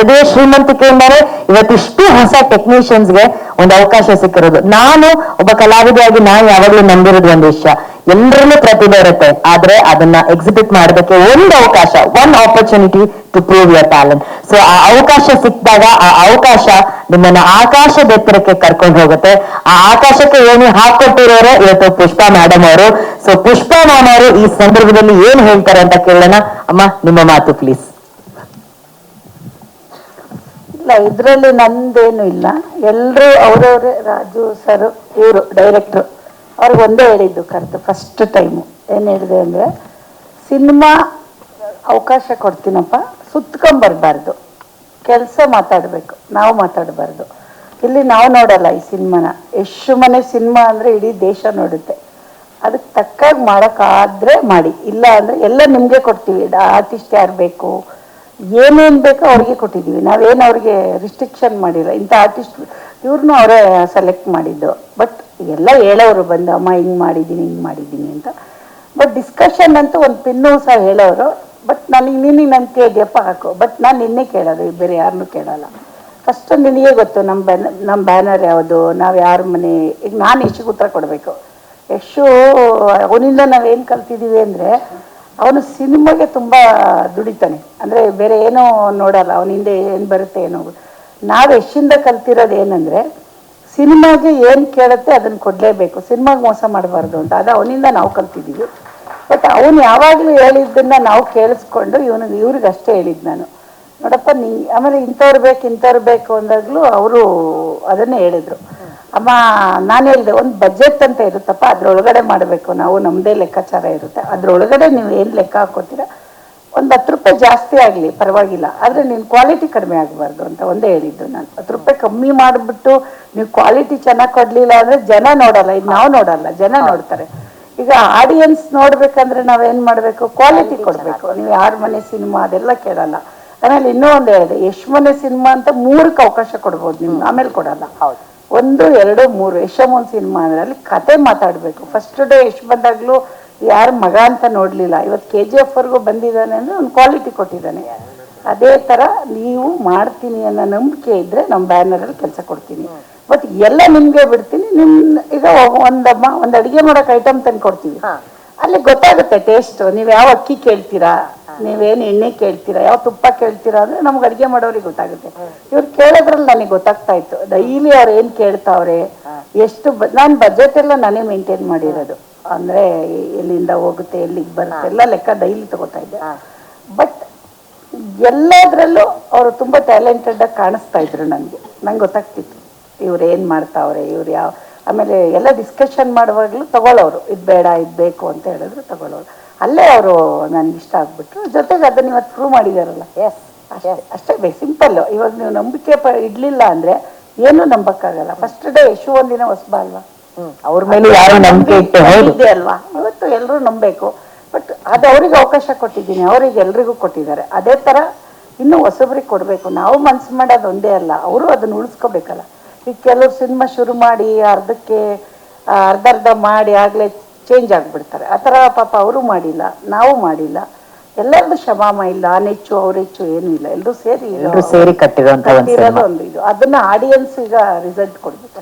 ಹೃದಯ ಶ್ರೀಮಂತಿಕೆಯಿಂದಾನೆ ಇವತ್ತಿಷ್ಟು ಹೊಸ ಟೆಕ್ನಿಷಿಯನ್ಸ್ಗೆ ಒಂದು ಅವಕಾಶ ಸಿಕ್ಕಿರೋದು. ನಾನು ಒಬ್ಬ ಕಲಾವಿದೆಯಾಗಿ ನಾನು ಯಾವಾಗ್ಲೂ ನಂಬಿರೋದು ಒಂದು ವಿಷಯ, ಎಲ್ಲರಲ್ಲೂ ಪ್ರತಿಭೆ ಇರುತ್ತೆ, ಆದ್ರೆ ಅದನ್ನ ಎಕ್ಸಿಬಿಟ್ ಮಾಡೋದಕ್ಕೆ ಒಂದು ಅವಕಾಶ, one opportunity to prove your talent. So ಆ ಅವಕಾಶ ಸಿಕ್ಕಿದಾಗ ಆ ಅವಕಾಶ ನಿಮ್ಮನ್ನ ಆಕಾಶದ ಎತ್ತರಕ್ಕೆ ಕರ್ಕೊಂಡು ಹೋಗುತ್ತೆ. ಆ ಆಕಾಶಕ್ಕೆ ಏನು ಹಾಕೊಟ್ಟಿರೋರು ಇವತ್ತು ಪುಷ್ಪಾ ಮೇಡಮ್ ಅವರು. ಸೊ ಪುಷ್ಪಾ ಮ್ಯಾಮ್ ಅವರು ಈ ಸಂದರ್ಭದಲ್ಲಿ ಏನ್ ಹೇಳ್ತಾರೆ ಅಂತ ಕೇಳೋಣ. ಅಮ್ಮ, ನಿಮ್ಮ ಮಾತು ಪ್ಲೀಸ್. ಇಲ್ಲ, ಇದರಲ್ಲಿ ನಂದೇನು ಇಲ್ಲ, ಎಲ್ಲರೂ ಅವರವರೇ. ರಾಜು ಸರ್, ಇವರು ಡೈರೆಕ್ಟ್ರು, ಅವ್ರಿಗೆ ಒಂದೇ ಹೇಳಿದ್ದು ಕರೆದು ಫಸ್ಟ್ ಟೈಮು. ಏನು ಹೇಳಿದೆ ಅಂದರೆ, ಸಿನಿಮಾ ಅವಕಾಶ ಕೊಡ್ತೀನಪ್ಪ, ಸುತ್ಕೊಂಬರ್ಬಾರ್ದು, ಕೆಲಸ ಮಾತಾಡಬೇಕು, ನಾವು ಮಾತಾಡಬಾರ್ದು. ಇಲ್ಲಿ ನಾವು ನೋಡಲ್ಲ ಈ ಸಿನಿಮಾನ, ಎಷ್ಟು ಮನೆ ಸಿನಿಮಾ ಅಂದರೆ ಇಡೀ ದೇಶ ನೋಡುತ್ತೆ. ಅದಕ್ಕೆ ತಕ್ಕಾಗಿ ಮಾಡೋಕ್ಕಾದ್ರೆ ಮಾಡಿ, ಇಲ್ಲ ಅಂದರೆ ಎಲ್ಲ ನಿಮಗೆ ಕೊಡ್ತೀವಿ. ಆರ್ಟಿಸ್ಟ್ ಯಾರು ಬೇಕು, ಏನೇನು ಬೇಕೋ ಅವ್ರಿಗೆ ಕೊಟ್ಟಿದ್ದೀವಿ. ನಾವೇನು ಅವ್ರಿಗೆ ರಿಸ್ಟ್ರಿಕ್ಷನ್ ಮಾಡಿಲ್ಲ. ಇಂಥ ಆರ್ಟಿಸ್ಟ್ ಇವ್ರನ್ನೂ ಅವರೇ ಸೆಲೆಕ್ಟ್ ಮಾಡಿದ್ದು. ಬಟ್ ಎಲ್ಲ ಹೇಳೋರು ಬಂದು, ಅಮ್ಮ ಹಿಂಗೆ ಮಾಡಿದ್ದೀನಿ ಅಂತ. ಬಟ್ ಡಿಸ್ಕಷನ್ ಅಂತೂ ಒಂದು ಪಿನ್ನೂ ಸಹ ಹೇಳೋರು. ಬಟ್ ನನಗೆ ನಿನಗೆ ನನ್ನ ಕೇಳಿದೆಯಪ್ಪ ಹಾಕು, ಬಟ್ ನಾನು ನಿನ್ನೆ ಕೇಳೋದು, ಬೇರೆ ಯಾರನ್ನೂ ಕೇಳೋಲ್ಲ. ಫಸ್ಟು ನಿನಗೆ ಗೊತ್ತು ನಮ್ಮ ಬ್ಯಾನರ್ ಯಾವುದು, ನಾವು ಯಾರ ಮನೆ. ಈಗ ನಾನು ಯಶಿಗೆ ಉತ್ತರ ಕೊಡಬೇಕು. ಯಶು ಅವನಿಂದ ನಾವೇನು ಕಲ್ತಿದ್ದೀವಿ ಅಂದರೆ, ಅವನು ಸಿನಿಮಾಗೆ ತುಂಬ ದುಡಿತಾನೆ. ಅಂದರೆ ಬೇರೆ ಏನೋ ನೋಡಲ್ಲ, ಅವನಿಂದ ಏನು ಬರುತ್ತೆ ಏನೋ. ನಾವು ಯಶಿಂದ ಕಲ್ತಿರೋದು ಏನಂದರೆ, ಸಿನಿಮಾಗೆ ಏನು ಕೇಳುತ್ತೆ ಅದನ್ನು ಕೊಡಲೇಬೇಕು, ಸಿನಿಮಾಗೆ ಮೋಸ ಮಾಡಬಾರ್ದು ಅಂತ. ಅದು ಅವನಿಂದ ನಾವು ಕಲ್ತಿದ್ದೀವಿ. ಬಟ್ ಅವನು ಯಾವಾಗಲೂ ಹೇಳಿದ್ದನ್ನು ನಾವು ಕೇಳಿಸ್ಕೊಂಡು ಇವ್ರಿಗೆ ಅಷ್ಟೇ ಹೇಳಿದ್ದು ನಾನು, ನೋಡಪ್ಪ ಆಮೇಲೆ ಇಂಥವ್ರು ಬೇಕು ಅಂದಾಗಲೂ ಅವರು ಅದನ್ನೇ ಹೇಳಿದರು. ಅಮ್ಮ, ನಾನು ಹೇಳಿದೆ, ಒಂದು ಬಜೆಟ್ ಅಂತ ಇರುತ್ತಪ್ಪ, ಅದರೊಳಗಡೆ ಮಾಡಬೇಕು ನಾವು, ನಮ್ಮದೇ ಲೆಕ್ಕಾಚಾರ ಇರುತ್ತೆ, ಅದರೊಳಗಡೆ ನೀವು ಏನು ಲೆಕ್ಕ ಹಾಕೋತೀರ, ಒಂದು 10 ರೂಪಾಯಿ ಜಾಸ್ತಿ ಆಗಲಿ ಪರವಾಗಿಲ್ಲ, ಆದರೆ ನೀನು ಕ್ವಾಲಿಟಿ ಕಡಿಮೆ ಆಗಬಾರ್ದು ಅಂತ ಒಂದೇ ಹೇಳಿದ್ದು ನಾನು. 10 ರೂಪಾಯಿ ಕಮ್ಮಿ ಮಾಡಿಬಿಟ್ಟು ನೀವು ಕ್ವಾಲಿಟಿ ಚೆನ್ನಾಗಿ ಕೊಡಲಿಲ್ಲ ಅಂದರೆ ಜನ ನೋಡಲ್ಲ. ಇದು ನಾವು ನೋಡಲ್ಲ, ಜನ ನೋಡ್ತಾರೆ. ಈಗ ಆಡಿಯನ್ಸ್ ನೋಡ್ಬೇಕಂದ್ರೆ ನಾವೇನು ಮಾಡಬೇಕು, ಕ್ವಾಲಿಟಿ ಕೊಡಬೇಕು. ನೀವು ಯಾರ ಮನೆ ಸಿನಿಮಾ ಅದೆಲ್ಲ ಕೇಳಲ್ಲ. ಆಮೇಲೆ ಇನ್ನೂ ಒಂದು ಹೇಳಿದೆ, ಎಷ್ಟು ಮನೆ ಸಿನಿಮಾ ಅಂತ 3ಕ್ಕೆ ಅವಕಾಶ ಕೊಡ್ಬೋದು ನಿಮ್ಗೆ, ಆಮೇಲೆ ಕೊಡಲ್ಲ. 1, 2, 3 ಯಶಮೋನ್ ಸಿನಿಮಾ ಅಂದರೆ ಅಲ್ಲಿ ಕತೆ ಮಾತಾಡಬೇಕು. ಫಸ್ಟ್ ಡೇ ಎಷ್ಟು ಬಂದಾಗಲೂ ಯಾರ ಮಗ ಅಂತ ನೋಡಲಿಲ್ಲ, ಇವತ್ತು KGF ವರ್ಗೂ ಬಂದಿದ್ದಾನೆ ಅಂದರೆ ಒಂದು ಕ್ವಾಲಿಟಿ ಕೊಟ್ಟಿದ್ದಾನೆ. ಅದೇ ಥರ ನೀವು ಮಾಡ್ತೀನಿ ಅನ್ನೋ ನಂಬಿಕೆ ಇದ್ದರೆ ನಮ್ಮ ಬ್ಯಾನರಲ್ಲಿ ಕೆಲಸ ಕೊಡ್ತೀನಿ. ಬಟ್ ಎಲ್ಲ ನಿಮಗೆ ಬಿಡ್ತೀನಿ. ಈಗ ಒಂದು ಅಡುಗೆ ಮಾಡೋಕೆ ಐಟಮ್ ತಂದು ಕೊಡ್ತೀವಿ, ಅಲ್ಲಿ ಗೊತ್ತಾಗುತ್ತೆ ಟೇಸ್ಟು. ನೀವು ಯಾವ ಅಕ್ಕಿ ಕೇಳ್ತೀರಾ, ನೀವೇನು ಎಣ್ಣೆ ಕೇಳ್ತೀರಾ, ಯಾವ ತುಪ್ಪ ಕೇಳ್ತೀರಾ ಅಂದರೆ ನಮ್ಗೆ ಅಡುಗೆ ಮಾಡೋರಿಗೆ ಗೊತ್ತಾಗುತ್ತೆ. ಇವ್ರು ಕೇಳೋದ್ರಲ್ಲಿ ನನಗೆ ಗೊತ್ತಾಗ್ತಾ ಇತ್ತು, ಡೈಲಿ ಅವ್ರು ಏನು ಕೇಳ್ತಾವ್ರೆ, ಎಷ್ಟು ನಾನು ಬಜೆಟ್ ಎಲ್ಲ ನಾನೇ ಮೇಂಟೈನ್ ಮಾಡಿರೋದು. ಅಂದರೆ ಎಲ್ಲಿಂದ ಹೋಗುತ್ತೆ, ಎಲ್ಲಿಗೆ ಬರುತ್ತೆ ಎಲ್ಲ ಲೆಕ್ಕ ಡೈಲಿ ತಗೋತಾ ಇದ್ದೆ. ಬಟ್ ಎಲ್ಲದರಲ್ಲೂ ಅವರು ತುಂಬ ಟ್ಯಾಲೆಂಟೆಡಾಗಿ ಕಾಣಿಸ್ತಾ ಇದ್ರು ನನಗೆ. ನಂಗೆ ಗೊತ್ತಾಗ್ತಿತ್ತು ಇವ್ರು ಏನು ಮಾಡ್ತಾವ್ರೆ, ಇವ್ರು ಯಾವ. ಆಮೇಲೆ ಎಲ್ಲ ಡಿಸ್ಕಷನ್ ಮಾಡುವಾಗಲೂ ತಗೊಳ್ಳೋರು, ಇದು ಬೇಡ ಇದು ಬೇಕು ಅಂತ ಹೇಳಿದ್ರು ತಗೊಳ್ಳೋರು. ಅಲ್ಲೇ ಅವರು ನನಗೆ ಇಷ್ಟ ಆಗ್ಬಿಟ್ರು. ಜೊತೆಗೆ ಅದನ್ನು ಇವತ್ತು ಪ್ರೂವ್ ಮಾಡಿದಾರಲ್ಲ. ಅಷ್ಟೇ ಸಿಂಪಲ್ಲು. ಇವಾಗ ನೀವು ನಂಬಿಕೆ ಇಡಲಿಲ್ಲ ಅಂದರೆ ಏನೂ ನಂಬಕ್ಕಾಗಲ್ಲ. ಫಸ್ಟ್ ಡೇ ಯಶು ಒಂದಿನ ಹೊಸಬ ಅಲ್ವಾ, ಅವ್ರ ಮೇಲೆ ಯಾರು ನಂಬಿಕೆ ಇದೆ ಅಲ್ವಾ. ಇವತ್ತು ಎಲ್ಲರೂ ನಂಬಬೇಕು. ಬಟ್ ಅದು ಅವ್ರಿಗೆ ಅವಕಾಶ ಕೊಟ್ಟಿದ್ದೀನಿ, ಅವ್ರಿಗೆ ಎಲ್ರಿಗೂ ಕೊಟ್ಟಿದ್ದಾರೆ. ಅದೇ ಥರ ಇನ್ನೂ ಹೊಸಬ್ರಿಗೆ ಕೊಡಬೇಕು. ನಾವು ಮನ್ಸು ಮಾಡೋದು ಒಂದೇ ಅಲ್ಲ, ಅವರು ಅದನ್ನು ಉಳಿಸ್ಕೋಬೇಕಲ್ಲ. ಈಗ ಕೆಲವರು ಸಿನಿಮಾ ಶುರು ಮಾಡಿ ಅರ್ಧ ಮಾಡಿ ಆಗಲೇ ಚೇಂಜ್ ಆಗಿಬಿಡ್ತಾರೆ. ಆ ಥರ ಪಾಪ ಅವರು ಮಾಡಿಲ್ಲ, ನಾವು ಮಾಡಿಲ್ಲ. ಎಲ್ಲರದ್ದು ಕ್ಷಮಾಮ ಇಲ್ಲ, ಹೆಚ್ಚು ಹೆಚ್ಚು ಏನೂ ಇಲ್ಲ, ಎಲ್ಲರೂ ಸೇರಿ ಕಟ್ಟಿರೋದು ಒಂದು ಇದು. ಅದನ್ನು ಆಡಿಯನ್ಸ್ ಈಗ ರಿಸಲ್ಟ್ ಕೊಡ್ಬೇಕು.